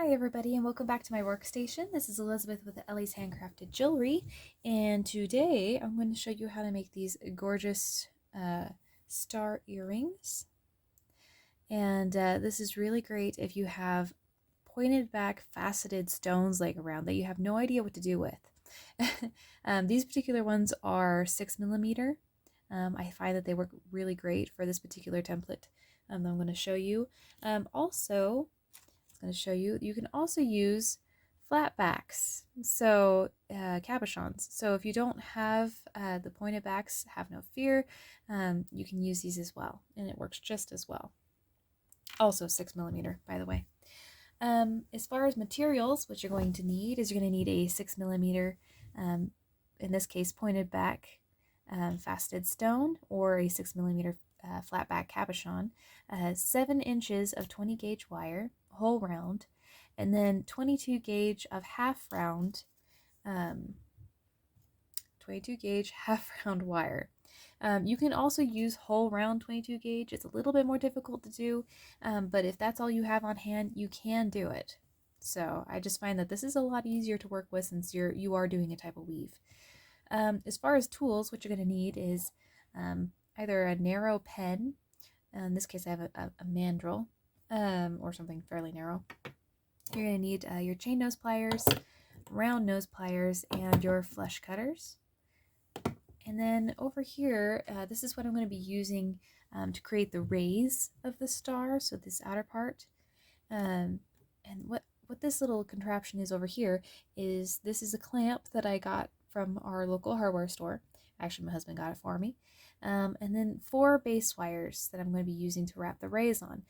Hi everybody and welcome back to my workstation. This is Elizabeth with Ellie's Handcrafted Jewelry, and today I'm going to show you how to make these gorgeous star earrings. And this is really great if you have pointed back faceted stones laying around that you have no idea what to do with. These particular ones are 6mm. I find that they work really great for this particular template that I'm going to show you. Also, going to show you, you can also use flat backs, so cabochons. So if you don't have the pointed backs, have no fear, you can use these as well, and it works just as well. Also 6mm, by the way. As far as materials, what you're going to need is you're going to need a 6mm, in this case pointed back faceted stone, or a 6mm flat back cabochon, 7 inches of 20 gauge wire, whole round, and then 22 gauge of half round, 22 gauge half round wire. You can also use whole round 22 gauge. It's a little bit more difficult to do, but if that's all you have on hand, you can do it. So I just find that this is a lot easier to work with since you are doing a type of weave. As far as tools, what you're going to need is either a narrow pen. In this case, I have a mandrel, or something fairly narrow. You're going to need your chain nose pliers, round nose pliers, and your flush cutters. And then over here, this is what I'm going to be using to create the rays of the star, so this outer part. And what this little contraption is over here is, this is a clamp that I got from our local hardware store. Actually, my husband got it for me. And then 4 base wires that I'm going to be using to wrap the rays on.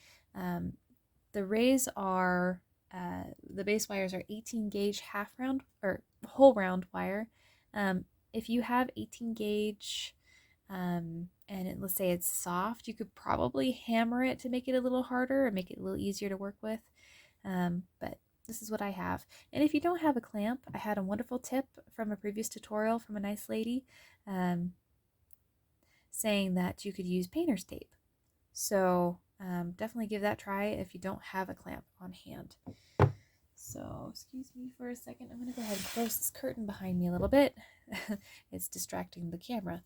The rays are, the base wires are 18 gauge half round or whole round wire. If you have 18 gauge let's say it's soft, you could probably hammer it to make it a little harder and make it a little easier to work with. But this is what I have. And if you don't have a clamp, I had a wonderful tip from a previous tutorial from a nice lady saying that you could use painter's tape. So definitely give that a try if you don't have a clamp on hand. So excuse me for a second. I'm going to go ahead and close this curtain behind me a little bit. It's distracting the camera.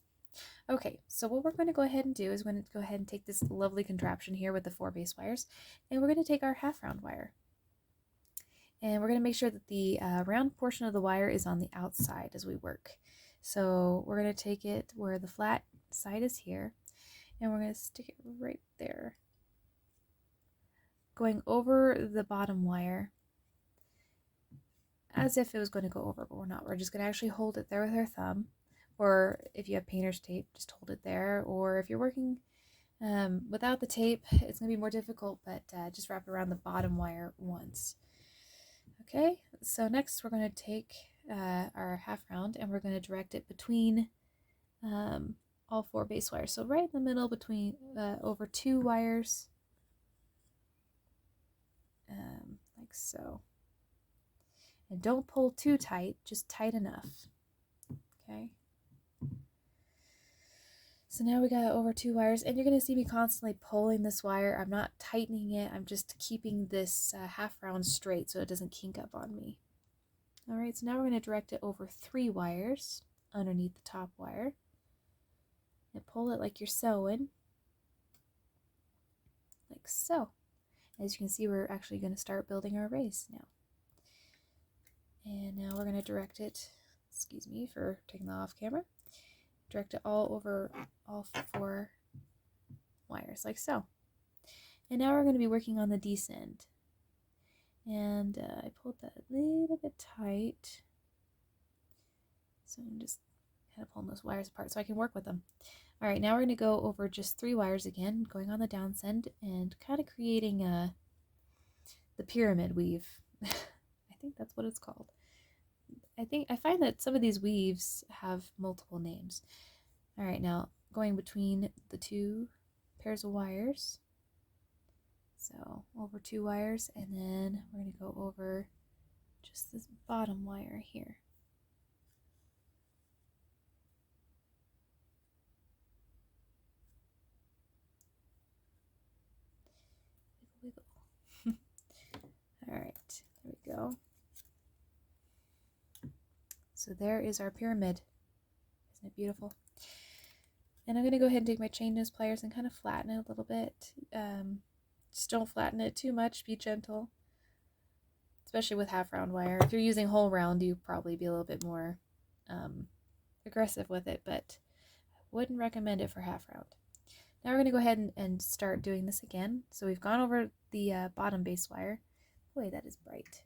Okay, so what we're going to go ahead and do is we're going to go ahead and take this lovely contraption here with the 4 base wires, and we're going to take our half round wire. And we're going to make sure that the round portion of the wire is on the outside as we work. So we're going to take it where the flat side is here, and we're going to stick it right there, going over the bottom wire as if it was going to go over, but we're not. We're just going to actually hold it there with our thumb, or if you have painter's tape, just hold it there, or if you're working without the tape, it's going to be more difficult, but just wrap it around the bottom wire once. Okay, so next we're going to take our half round, and we're going to direct it between all 4 base wires. So right in the middle, between over 2 wires, like so. And don't pull too tight, just tight enough. Okay. So now we got over 2 wires, and you're going to see me constantly pulling this wire. I'm not tightening it, I'm just keeping this half round straight so it doesn't kink up on me. Alright, so now we're going to direct it over 3 wires underneath the top wire. And pull it like you're sewing. Like so. As you can see, we're actually going to start building our rays now. And now we're going to direct it, excuse me for taking that off camera, direct it all over all 4 wires, like so. And now we're going to be working on the descend. And I pulled that a little bit tight, so I'm just kind of pulling those wires apart so I can work with them. Alright, now we're going to go over just 3 wires again, going on the downsend and kind of creating the pyramid weave. I think that's what it's called. I find that some of these weaves have multiple names. Alright, now going between the 2 pairs of wires. So over 2 wires, and then we're going to go over just this bottom wire here. Wiggle, wiggle. Alright, So there is our pyramid. Isn't it beautiful? And I'm going to go ahead and take my chain nose pliers and kind of flatten it a little bit. Just don't flatten it too much. Be gentle, especially with half round wire. If you're using whole round, you probably be a little bit more aggressive with it, but I wouldn't recommend it for half round. Now we're going to go ahead and start doing this again. So we've gone over the bottom base wire. Boy, that is bright.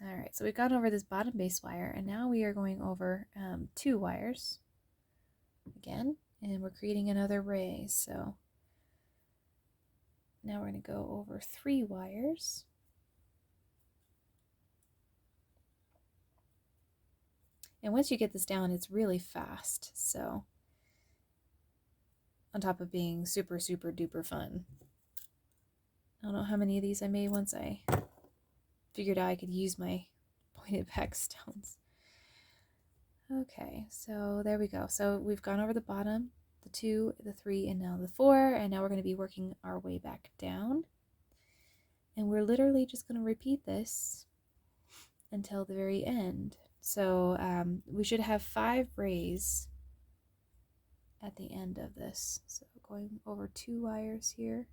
All right, so we've gone over this bottom base wire, and now we are going over 2 wires again, and we're creating another raise. So now we're going to go over 3 wires. And once you get this down, it's really fast. So on top of being super, super duper fun. I don't know how many of these I made once I figured out I could use my pointed back stones. Okay, so there we go. So we've gone over the bottom, the 2, the 3, and now the 4, and now we're going to be working our way back down. And we're literally just going to repeat this until the very end. So we should have 5 rays at the end of this. So going over 2 wires here.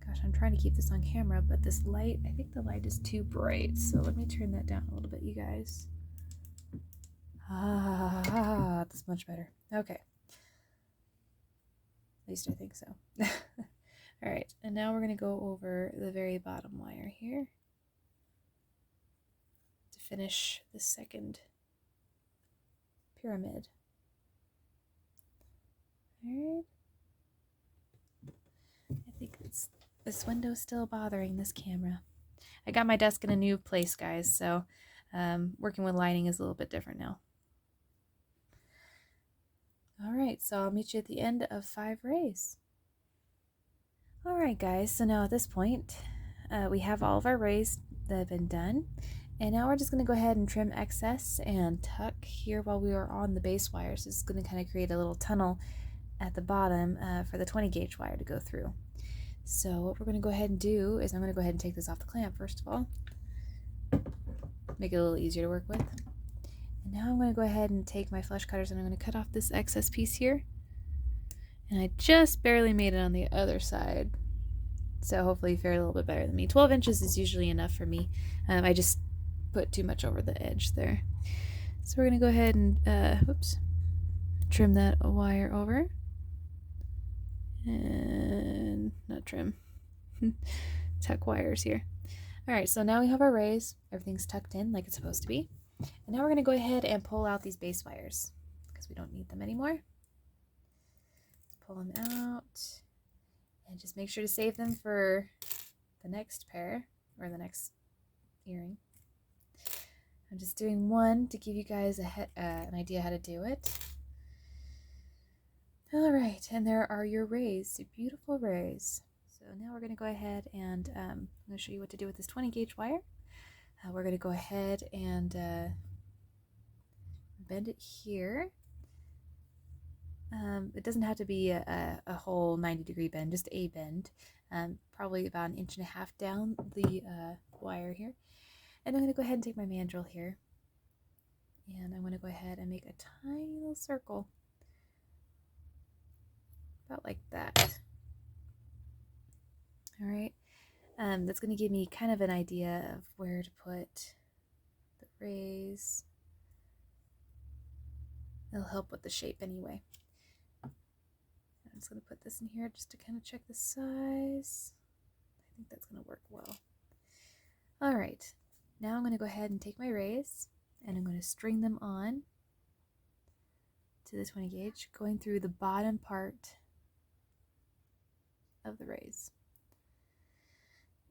Gosh, I'm trying to keep this on camera, but this light, I think the light is too bright. So let me turn that down a little bit, you guys. That's much better. Okay. At least I think so. All right, and now we're going to go over the very bottom wire here to finish the second pyramid. All right. I think this window's still bothering this camera. I got my desk in a new place, guys, so working with lighting is a little bit different now. All right, so I'll meet you at the end of 5 rays. All right, guys, so now at this point, we have all of our rays that have been done. And now we're just going to go ahead and trim excess and tuck here while we are on the base wire. So it's going to kind of create a little tunnel at the bottom for the 20 gauge wire to go through. So what we're going to go ahead and do is I'm going to go ahead and take this off the clamp first of all. Make it a little easier to work with. And now I'm going to go ahead and take my flush cutters and I'm going to cut off this excess piece here. And I just barely made it on the other side. So hopefully you fared a little bit better than me. 12 inches is usually enough for me. I just put too much over the edge there. So we're going to go ahead and trim that wire over. And not trim. Tuck wires here. Alright, so now we have our rays. Everything's tucked in like it's supposed to be. And now we're going to go ahead and pull out these base wires because we don't need them anymore. Pull them out and just make sure to save them for the next pair or the next earring. I'm just doing one to give you guys an idea how to do it. All right, and there are your rays, beautiful rays. So now we're going to go ahead and I'm going to show you what to do with this 20 gauge wire. We're going to go ahead and bend it here. It doesn't have to be a whole 90-degree bend, just a bend. Probably about 1.5 inches down the wire here. And I'm going to go ahead and take my mandrel here. And I'm going to go ahead and make a tiny little circle. About like that. All right. That's going to give me kind of an idea of where to put the rays. It'll help with the shape anyway. I'm just going to put this in here just to kind of check the size. I think that's going to work well. All right. Now I'm going to go ahead and take my rays and I'm going to string them on to the 20 gauge, going through the bottom part of the rays.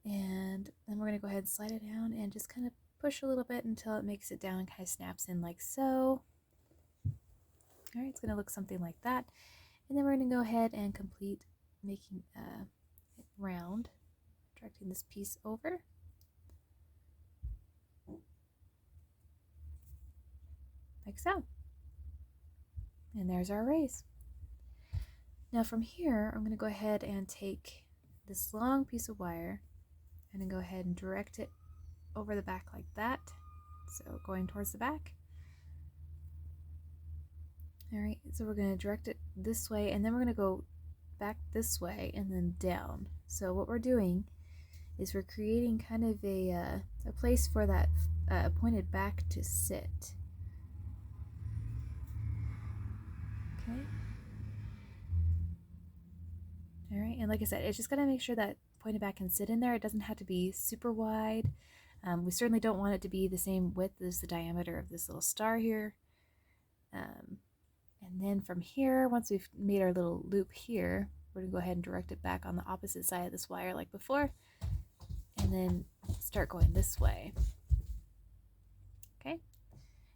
And then we're going to go ahead and slide it down and just kind of push a little bit until it makes it down and kind of snaps in like so. All right, it's going to look something like that. And then we're going to go ahead and complete making it round, directing this piece over. Like so. And there's our rays. Now from here, I'm going to go ahead and take this long piece of wire and then go ahead and direct it over the back like that. So going towards the back. All right, so we're going to direct it this way, and then we're going to go back this way and then down. So what we're doing is we're creating kind of a place for that pointed back to sit. Okay. All right, and like I said, it's just gotta make sure that pointed back can sit in there. It doesn't have to be super wide. We certainly don't want it to be the same width as the diameter of this little star here. And then from here, once we've made our little loop here, we're gonna go ahead and direct it back on the opposite side of this wire like before, and then start going this way. Okay,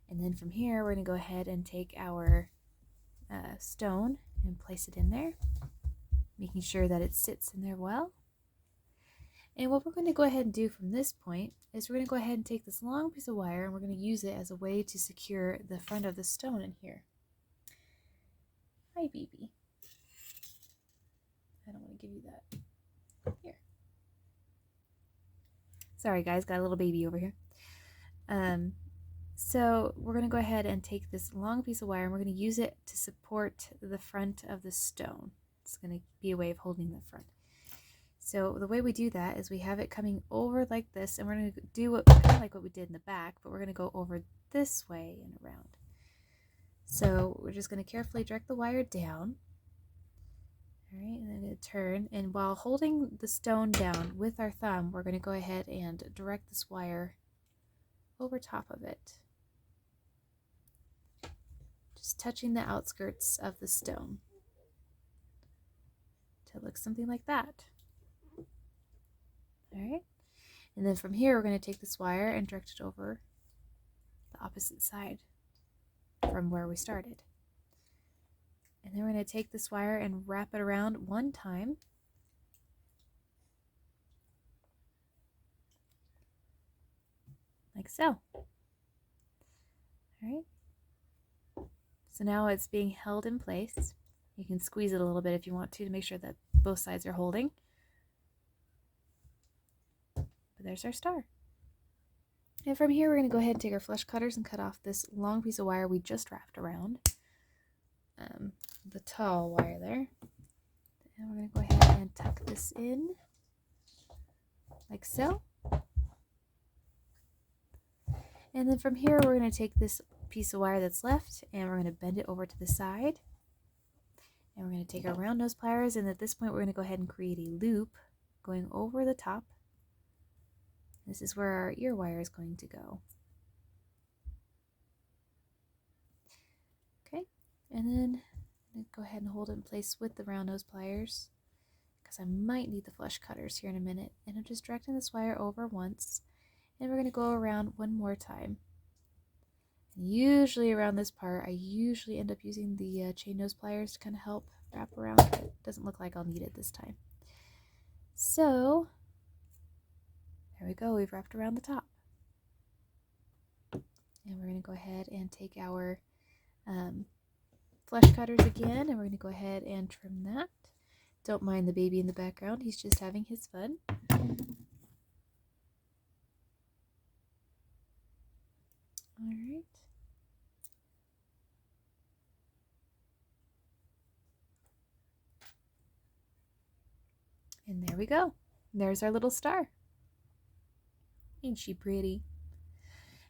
and then from here, we're gonna go ahead and take our stone and place it in there, making sure that it sits in there well. And what we're going to go ahead and do from this point is we're going to go ahead and take this long piece of wire and we're going to use it as a way to secure the front of the stone in here. Hi, baby. I don't want to give you that. Here. Sorry guys, got a little baby over here. So we're going to go ahead and take this long piece of wire and we're going to use it to support the front of the stone. It's going to be a way of holding the front. So the way we do that is we have it coming over like this, and we're going to do kind of like what we did in the back, but we're going to go over this way and around. So we're just going to carefully direct the wire down. All right, and then going to turn, and while holding the stone down with our thumb, we're going to go ahead and direct this wire over top of it, just touching the outskirts of the stone to look something like that. All right, and then from here we're going to take this wire and direct it over the opposite side from where we started. And then we're going to take this wire and wrap it around one time. Like so. All right. So now it's being held in place. You can squeeze it a little bit if you want to make sure that both sides are holding. But there's our star. And from here, we're going to go ahead and take our flush cutters and cut off this long piece of wire we just wrapped around the tall wire there. And we're going to go ahead and tuck this in like so. And then from here, we're going to take this piece of wire that's left and we're going to bend it over to the side. And we're going to take our round nose pliers, and at this point, we're going to go ahead and create a loop going over the top. This is where our ear wire is going to go. Okay, and then I'm going to go ahead and hold it in place with the round nose pliers because I might need the flush cutters here in a minute. And I'm just directing this wire over once, and we're going to go around one more time. And usually around this part, I usually end up using the chain nose pliers to kind of help wrap around, but it doesn't look like I'll need it this time. So there we go, we've wrapped around the top. And we're going to go ahead and take our flush cutters again, and we're going to go ahead and trim that. Don't mind the baby in the background, he's just having his fun. All right. And there we go. There's our little star. Ain't she pretty?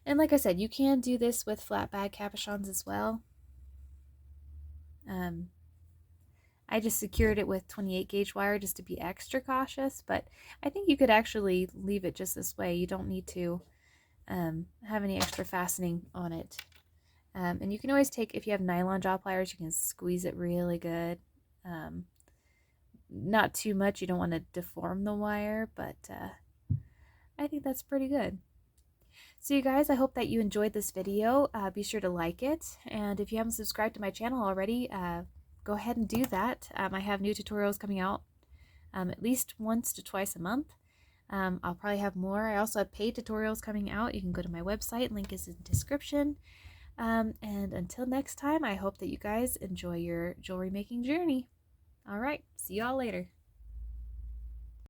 And like I said, you can do this with flat bag cabochons as well. I just secured it with 28 gauge wire just to be extra cautious, but I think you could actually leave it just this way. You don't need to have any extra fastening on it. And you can always take, if you have nylon jaw pliers, you can squeeze it really good. Not too much, you don't want to deform the wire, but I think that's pretty good. So you guys, I hope that you enjoyed this video. Be sure to like it, and if you haven't subscribed to my channel already, go ahead and do that. I have new tutorials coming out at least once to twice a month. I'll probably have more. I also have paid tutorials coming out. You can go to my website, link is in the description. And until next time, I hope that you guys enjoy your jewelry making journey. All right, see y'all later.